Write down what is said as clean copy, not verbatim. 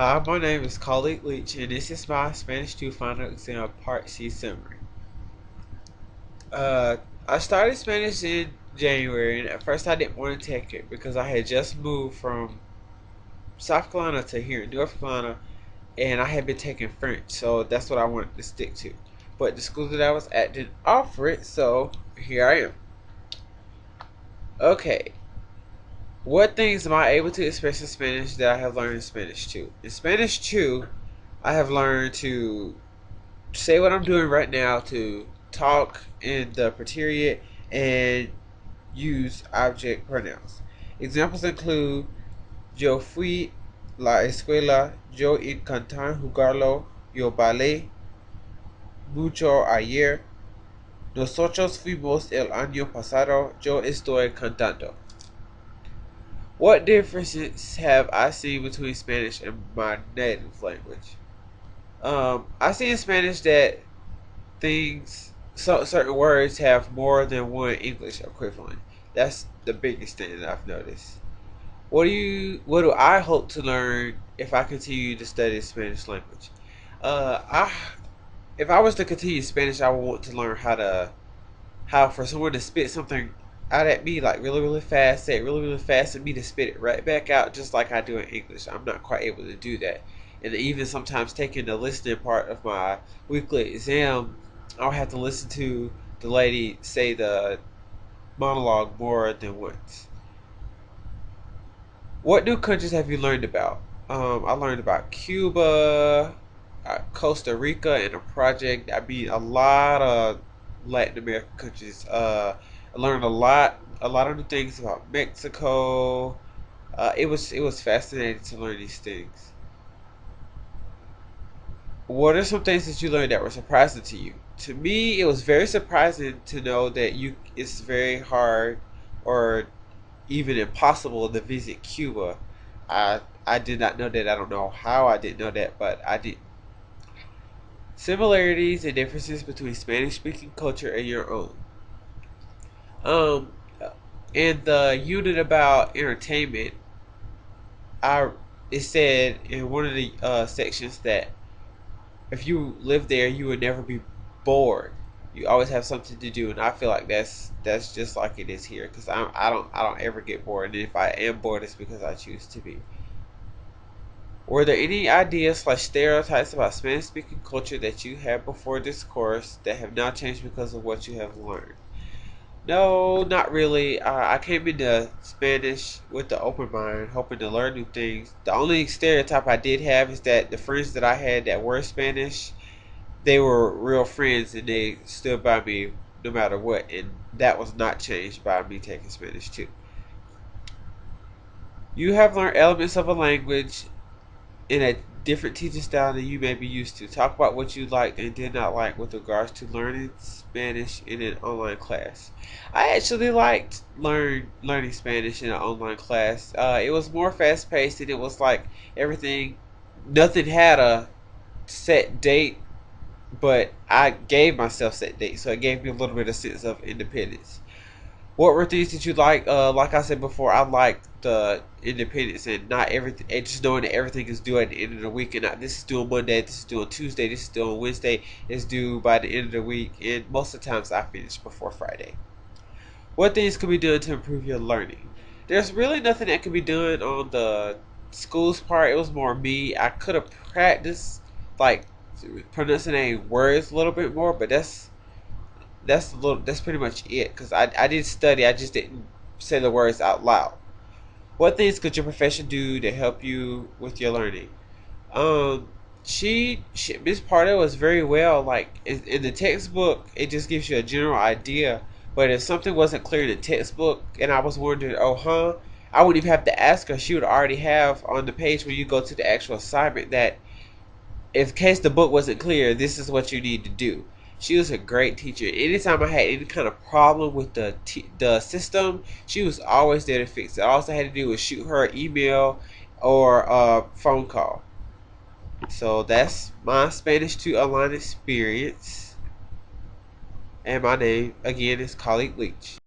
Hi, my name is Shi Leatch, and this is my Spanish 2 final exam Part C summary. Uh, I started Spanish in January, and at first I didn't want to take it because I had just moved from South Carolina to here in North Carolina, and I had been taking French, so that's what I wanted to stick to. But the school that I was at didn't offer it, so here I am. Okay, what things am I able to express in Spanish that I have learned in Spanish 2? In Spanish 2, I have learned to say what I'm doing right now, to talk in the preterior and use object pronouns. Examples include yo fui la escuela, yo intenté jugarlo, yo bailé mucho ayer, nosotros fuimos el año pasado, yo estoy cantando. What differences have I seen between Spanish and my native language? I see in Spanish that certain words have more than one English equivalent. That's the biggest thing that I've noticed. What do I hope to learn if I continue to study the Spanish language? I if I was to continue Spanish, I would want to learn how for someone to spit something out at me like really fast, say it really fast, and me to spit it right back out just like I do in English. I'm not quite able to do that, and even sometimes taking the listening part of my weekly exam, I'll have to listen to the lady say the monologue more than once. What new countries have you learned about? I learned about Cuba, Costa Rica, and a project. I mean, a lot of Latin American countries. I learned a lot of new things about Mexico. It was fascinating to learn these things. What are some things that you learned that were surprising to you? To me, it was very surprising to know that you it's very hard or even impossible to visit Cuba. I did not know that. I don't know how I didn't know that, but I did. Similarities and differences between Spanish speaking culture and your own. Um, in the unit about entertainment, I it said in one of the sections that if you live there, you would never be bored. You always have something to do, and I feel like that's just like it is here. Because I don't ever get bored, and if I am bored, it's because I choose to be. Were there any ideas/stereotypes about Spanish speaking culture that you had before this course that have now changed because of what you have learned? No, not really. I came into Spanish with the open mind, hoping to learn new things. The only stereotype I did have is that the friends that I had that were Spanish, they were real friends and they stood by me no matter what, and that was not changed by me taking Spanish too. You have learned elements of a language in a different teaching style than you may be used to. Talk about what you liked and did not like with regards to learning Spanish in an online class. I actually liked learning Spanish in an online class. It was more fast paced and it was like everything. Nothing had a set date, but I gave myself set dates, so it gave me a little bit of sense of independence. What were things that you like? Like I said before, I like the independence and not everything, and just knowing that everything is due at the end of the week, and not this is due on Monday, this is due on Tuesday, this is due on Wednesday, it's due by the end of the week, and most of the times I finish before Friday. What things can be done to improve your learning? There's really nothing that can be done on the school's part. It was more me. I could have practiced like pronouncing words a little bit more, but that's pretty much it. Cause I did study, I just didn't say the words out loud. What things could your profession do to help you with your learning? Um, she Miss Pardo was very well. Like in the textbook, it just gives you a general idea. But if something wasn't clear in the textbook, and I was wondering, oh huh, I wouldn't even have to ask her. She would already have on the page when you go to the actual assignment that in case the book wasn't clear, this is what you need to do. She was a great teacher. Anytime I had any kind of problem with the system, she was always there to fix it. All I had to do was shoot her an email or a phone call. So that's my Spanish to online experience. And my name again is Colleague Leach.